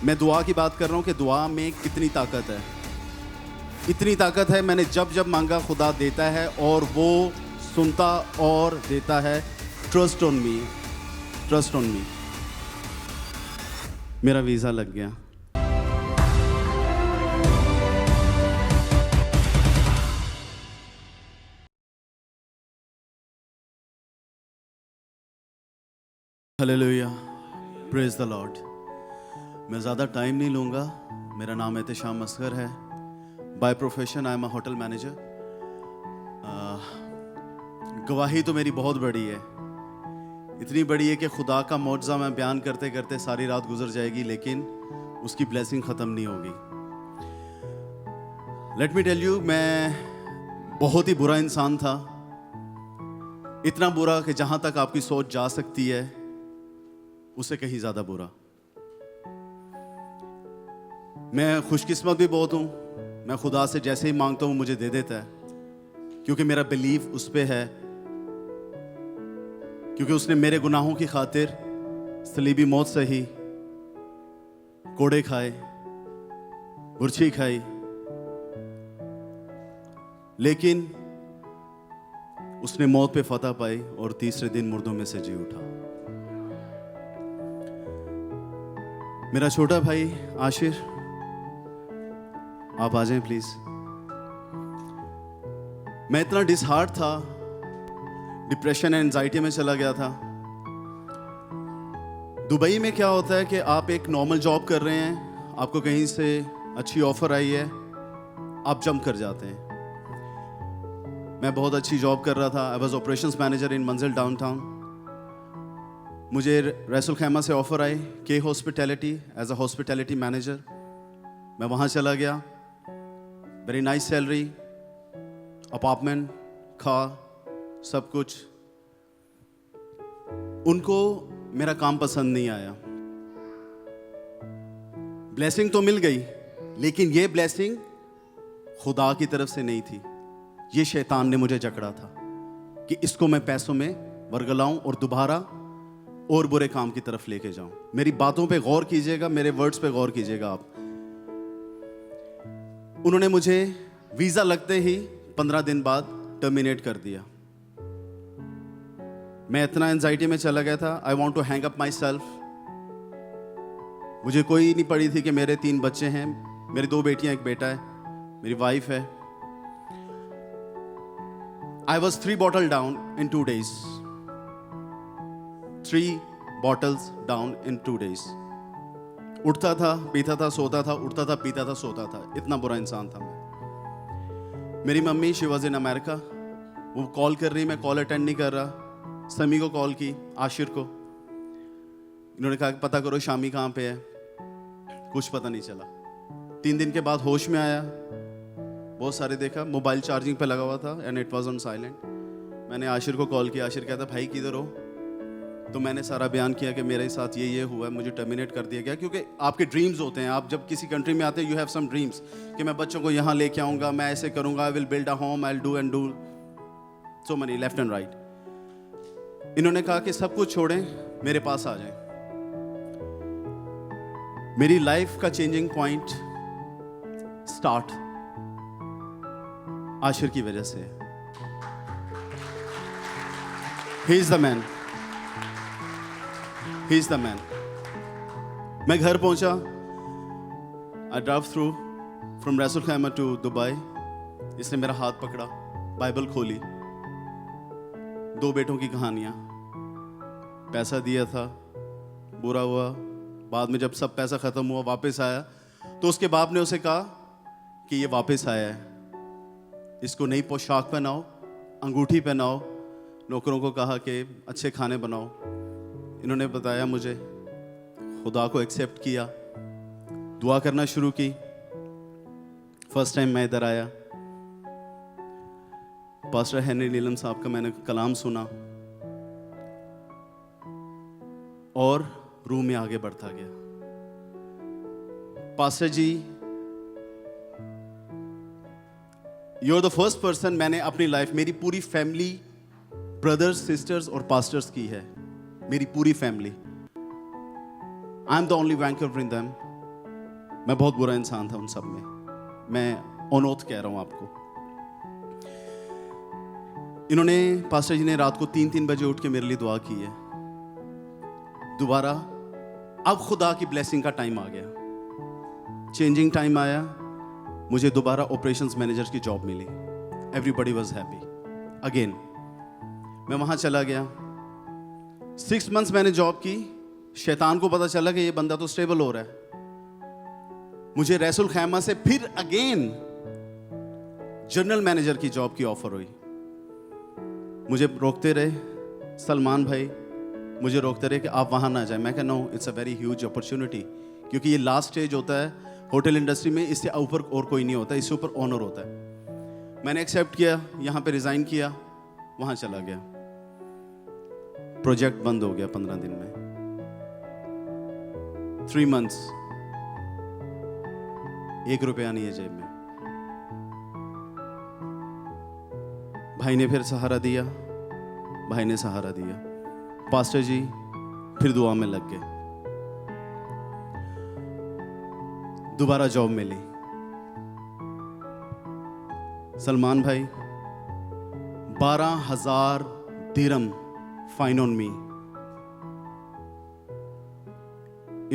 मैं दुआ की बात कर रहा हूँ कि दुआ में कितनी ताकत है। इतनी ताकत है, मैंने जब जब मांगा खुदा देता है और वो सुनता और देता है। Trust on me, trust on me. मेरा वीज़ा लग गया। Hallelujah, praise the Lord. मैं ज़्यादा टाइम नहीं लूँगा। मेरा नाम एहतेशाम असगर है। By profession I am a hotel manager. गवाही तो मेरी बहुत बड़ी है, इतनी बड़ी है कि खुदा का मौजज़ा मैं बयान करते करते सारी रात गुजर जाएगी, लेकिन उसकी ब्लेसिंग ख़त्म नहीं होगी। लेट मी टेल यू, मैं बहुत ही बुरा इंसान था। इतना बुरा कि जहाँ तक आपकी सोच जा सकती है उससे कहीं ज़्यादा बुरा। मैं खुशकिस्मत भी बहुत हूँ। मैं खुदा से जैसे ही मांगता हूँ मुझे दे देता है, क्योंकि मेरा बिलीव उस पे है, क्योंकि उसने मेरे गुनाहों की खातिर सलीबी मौत सही, कोड़े खाए, बुर्छी खाई, लेकिन उसने मौत पे फतह पाई और तीसरे दिन मुर्दों में से जी उठा। मेरा छोटा भाई आशिर, आप आ जाएं प्लीज। मैं इतना डिसहार्ट था, डिप्रेशन एंड एंजाइटी में चला गया था। दुबई में क्या होता है कि आप एक नॉर्मल जॉब कर रहे हैं, आपको कहीं से अच्छी ऑफर आई है, आप जंप कर जाते हैं। मैं बहुत अच्छी जॉब कर रहा था। I was operations manager in Manzil downtown. मुझे रसूल खैमा से ऑफर आई के hospitality as a hospitality manager. मैं वहाँ चला गया। Very nice salary, apartment, car, सब कुछ। उनको मेरा काम पसंद नहीं आया। ब्लेसिंग तो मिल गई, लेकिन ये ब्लेसिंग खुदा की तरफ से नहीं थी। ये शैतान ने मुझे जकड़ा था कि इसको मैं पैसों में वर्गलाऊं और दोबारा और बुरे काम की तरफ लेके जाऊं। मेरी बातों पे गौर कीजिएगा, मेरे वर्ड्स पे गौर कीजिएगा आप। उन्होंने मुझे वीजा लगते ही 15 दिन बाद टर्मिनेट कर दिया। मैं इतना एंजाइटी में चला गया था। I want to hang up myself. मुझे कोई नहीं पड़ी थी कि मेरे 3 बच्चे हैं, मेरी 2 बेटियां, 1 बेटा है, मेरी वाइफ है। I was 3 bottle down in 2 days। 3 bottles down in 2 days। उठता था, पीता था, सोता था, उठता था, पीता था, सोता था। इतना बुरा इंसान था मैं। मेरी mummy, she was in America. वो कॉल कर रही, मैं कॉल अटेंड नहीं कर रहा। समी को कॉल की, आशिर को। इन्होंने कहा पता करो शामी कहाँ पे है। कुछ पता नहीं चला। 3 दिन के बाद होश में आया, बहुत सारे देखा, मोबाइल चार्जिंग पे लगा हुआ था and it was on silent. मैंने आशिर को कॉल किया। आशिर कहता भाई किधर हो? तो मैंने सारा बयान किया कि मेरे साथ ये हुआ है, मुझे टर्मिनेट कर दिया गया। क्योंकि आपके ड्रीम्स होते हैं, आप जब किसी कंट्री में आते हैं, यू हैव सम ड्रीम्स कि मैं बच्चों को यहाँ लेके आऊँगा, मैं ऐसे करूँगा, I will build a home, I will do and do so money left and right. इन्होंने कहा कि सब कुछ छोड़ें, मेरे पास आ जाएं। मेरी लाइफ का चेंजिंग पॉइंट स्टार्ट आशिर की वजह से। He is the man, he is the man. मैं घर पहुंचा। आई ड्राइव थ्रू फ्रॉम रसूल खैमा टू दुबई। इसने मेरा हाथ पकड़ा, बाइबल खोली, 2 बेटों की कहानियां, पैसा दिया था, बुरा हुआ। बाद में जब सब पैसा खत्म हुआ, वापस आया, तो उसके बाप ने उसे कहा कि ये वापस आया है, इसको नई पोशाक पहनाओ, अंगूठी पहनाओ। नौकरों को कहा कि अच्छे खाने बनाओ। इन्होंने बताया मुझे, खुदा को एक्सेप्ट किया, दुआ करना शुरू की। फर्स्ट टाइम मैं इधर आया, पास्टर हेनरी नीलम साहब का मैंने कलाम सुना और रूम में आगे बढ़ता गया। Pastor ji, you are the first person मैंने अपनी लाइफ, मेरी पूरी फैमिली, ब्रदर्स, सिस्टर्स और पास्टर्स की है, मेरी पूरी family. I am the only banker in them. मैं बहुत बुरा इंसान था उन सब में, मैं ऑन ओथ कह रहा हूँ आपको। इन्होंने, पास्टर जी ने रात को 3-3 बजे उठ के मेरे लिए दुआ की है। दोबारा अब खुदा की ब्लेसिंग का टाइम आ गया, चेंजिंग टाइम आया, मुझे दोबारा ऑपरेशंस मैनेजर की जॉब मिली। Everybody was happy again. मैं वहां चला गया, 6 मंथ्स मैंने जॉब की। शैतान को पता चला कि ये बंदा तो स्टेबल हो रहा है। मुझे रैसुल खैमा से फिर अगेन जनरल मैनेजर की जॉब की ऑफर हुई। मुझे रोकते रहे सलमान भाई, मुझे रोकते रहे कि आप वहां ना जाएं। मैं कहा no, it's a very huge opportunity, क्योंकि ये लास्ट स्टेज होता है होटल इंडस्ट्री में, इससे ऊपर और कोई नहीं होता, इससे ऊपर ऑनर होता है। मैंने एक्सेप्ट किया, यहाँ पे रिजाइन किया, वहां चला गया। प्रोजेक्ट बंद हो गया 15 दिन में। 3 मंथ्स, 1 रुपया नहीं है जेब में। भाई ने फिर सहारा दिया, भाई ने सहारा दिया। पास्टर जी फिर दुआ में लग गए, दोबारा जॉब मिली। सलमान भाई 12,000 दिरहम फाइन ऑन मी।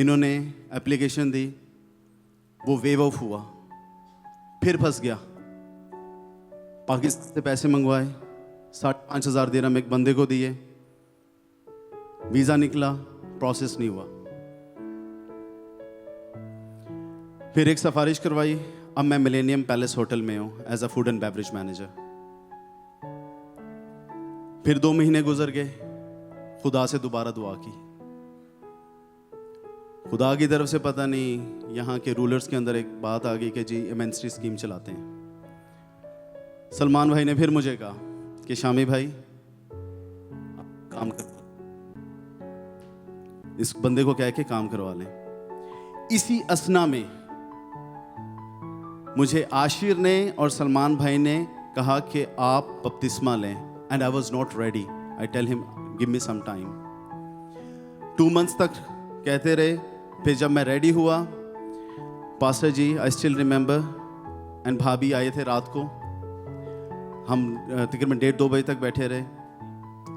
इन्होंने एप्लीकेशन दी, वो वेव ऑफ हुआ, फिर फंस गया। पाकिस्तान से पैसे मंगवाए, 5,500 दिरहम एक बंदे को दिए, वीजा निकला, प्रोसेस नहीं हुआ। फिर एक सिफारिश करवाई, अब मैं मिलेनियम पैलेस होटल में हूं as a food and beverage manager. फिर 2 महीने गुजर गए, खुदा से दोबारा दुआ की। खुदा की तरफ से पता नहीं यहाँ के रूलर्स के अंदर एक बात आ गई कि जी एमएनसी स्कीम चलाते हैं। सलमान भाई ने फिर मुझे कहा कि शामी भाई काम कर, इस बंदे को कह के काम करवा लें। इसी असना में मुझे आशिर ने और सलमान भाई ने कहा कि आप बपतिस्मा लें, and I was not ready. I tell him give me some time. 2 months तक कहते रहे। फिर जब मैं रेडी हुआ, pastor ji I still remember and भाभी आए थे रात को। हम तकरीबन 1:30-2 बजे तक बैठे रहे,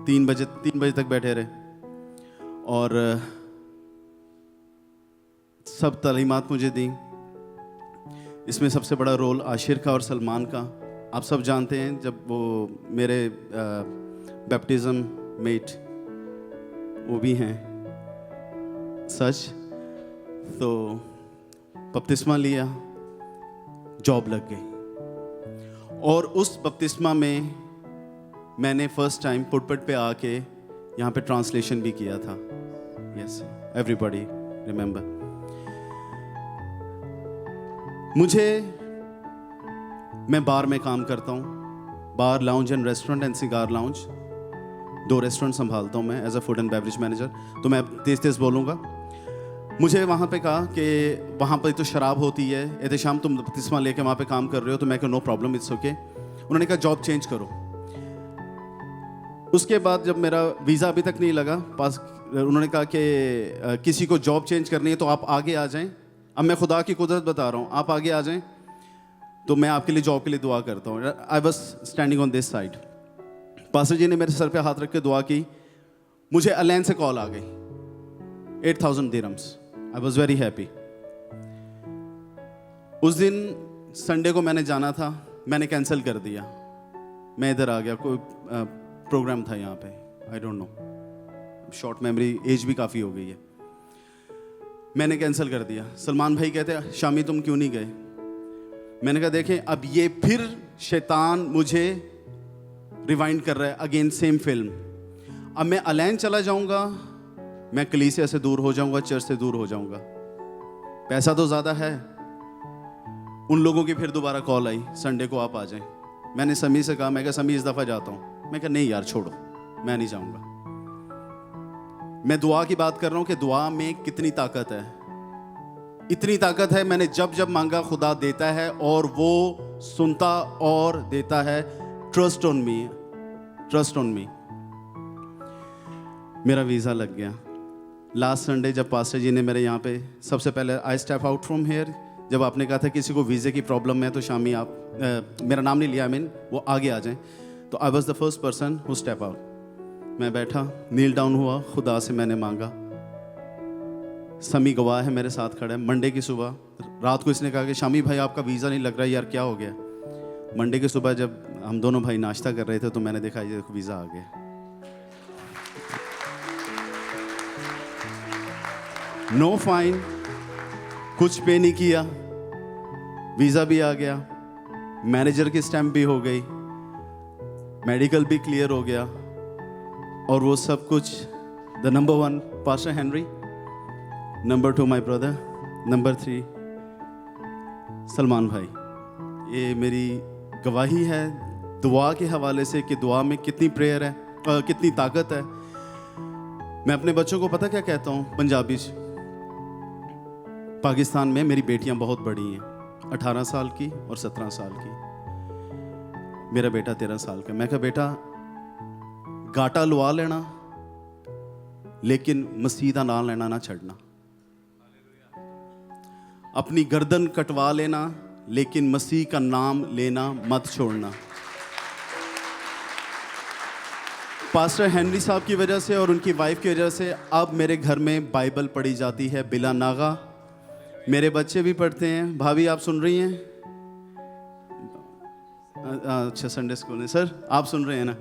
3 बजे तक बैठे रहे, और सब तालीमात मुझे दी। इसमें सबसे बड़ा रोल आशिर का और सलमान का। आप सब जानते हैं, जब वो मेरे बैप्टिज्म मेट वो भी हैं सच, तो बपतिस्मा लिया, जॉब लग गई। और उस बपतिस्मा में मैंने फर्स्ट टाइम पुटपट पे आके यहाँ पे ट्रांसलेशन भी किया था। Yes, everybody remember. मैं बार में काम करता हूँ, bar lounge and restaurant and cigar lounge, 2 restaurant संभालता हूँ मैं as a food and beverage manager. तो मैं तेज बोलूँगा। मुझे वहाँ पे कहा कि वहाँ पर तो शराब होती है, एहतशाम तुम बपतिस्मा लेके वहाँ पे काम कर रहे हो। तो मैं कहा नो प्रॉब्लम, इट्स ओके। उन्होंने कहा जॉब चेंज करो। उसके बाद जब मेरा वीज़ा अभी तक नहीं लगा पास, उन्होंने कहा कि किसी को जॉब चेंज करनी है तो आप आगे आ जाएं। अब मैं खुदा की कुदरत बता रहा हूँ, आप आगे आ जाएं तो मैं आपके लिए जॉब के लिए दुआ करता हूँ। I was standing on this side. Pastor ji ने मेरे सर पे हाथ रख के दुआ की। मुझे अलैन से कॉल आ गई, 8,000 dirhams. I was very happy. उस दिन संडे को मैंने जाना था, मैंने कैंसिल कर दिया। मैं इधर आ गया, कोई प्रोग्राम था यहाँ पे, I don't know, short memory, age भी काफ़ी हो गई है। मैंने कैंसिल कर दिया। सलमान भाई कहते शामी तुम क्यों नहीं गए? मैंने कहा देखें, अब ये फिर शैतान मुझे रिवाइंड कर रहा है, अगेन सेम फिल्म। अब मैं अलैन चला जाऊंगा, मैं कलीसिया से दूर हो जाऊंगा, चर्च से दूर हो जाऊंगा। पैसा तो ज़्यादा है। उन लोगों की फिर दोबारा कॉल आई, संडे को आप आ जाएं। मैंने समी से कहा, मैं कहा समी इस दफ़ा जाता हूँ। मैं कहा नहीं यार छोड़ो, मैं नहीं जाऊंगा। मैं दुआ की बात कर रहा हूँ कि दुआ में कितनी ताकत है। इतनी ताकत है, मैंने जब जब मांगा खुदा देता है, और वो सुनता और देता है। Trust on me, trust on me. मेरा वीज़ा लग गया। लास्ट संडे जब पास्टर जी ने मेरे यहाँ पे सबसे पहले आई स्टेप आउट फ्रॉम हेयर, जब आपने कहा था किसी को वीज़े की प्रॉब्लम है तो शामी आप मेरा नाम नहीं लिया, वो आगे आ जाएं, तो I was the first person who step out. मैं बैठा, नील डाउन हुआ, खुदा से मैंने मांगा। समी गवाह है, मेरे साथ खड़ा है। मंडे की सुबह रात को इसने कहा कि शामी भाई आपका वीज़ा नहीं लग रहा यार, क्या हो गया। मंडे की सुबह जब हम दोनों भाई नाश्ता कर रहे थे तो मैंने देखा ये देखो वीज़ा आ गया। नो फाइन, कुछ पे नहीं किया, वीज़ा भी आ गया, मैनेजर की स्टैम्प भी हो गई, मेडिकल भी क्लियर हो गया, और वो सब कुछ the number 1 pastor Henry, number 2 my brother, number 3 Salman भाई। ये मेरी गवाही है दुआ के हवाले से कि दुआ में कितनी प्रेयर है, कितनी ताकत है। मैं अपने बच्चों को पता क्या कहता हूँ पंजाबी च, पाकिस्तान में मेरी बेटियां बहुत बड़ी हैं, 18 साल की और 17 साल की। मेरा बेटा 13 साल का। मैं कहा बेटा गाटा लवा लेना लेकिन मसीह दा नाम लेना ना छड़ना, अपनी गर्दन कटवा लेना लेकिन मसीह का नाम लेना मत छोड़ना। पास्टर हेनरी साहब की वजह से और उनकी वाइफ की वजह से अब मेरे घर में बाइबल पढ़ी जाती है बिला नागा। मेरे बच्चे भी पढ़ते हैं। भाभी आप सुन रही हैं? अच्छा संडे स्कूल में सर आप सुन रहे हैं ना?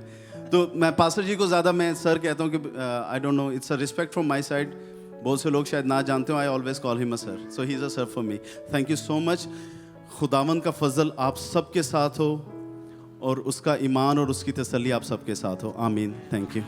तो मैं पास्टर जी को ज़्यादा मैं सर कहता हूँ कि आई don't no, it's a respect from my side. बहुत से लोग शायद ना जानते हो, I always call him a sir, so he is a sir for me. Thank you so much. खुदावंद का फजल आप सबके साथ हो और उसका ईमान और उसकी तसल्ली आप सबके साथ हो। आमीन। Thank you.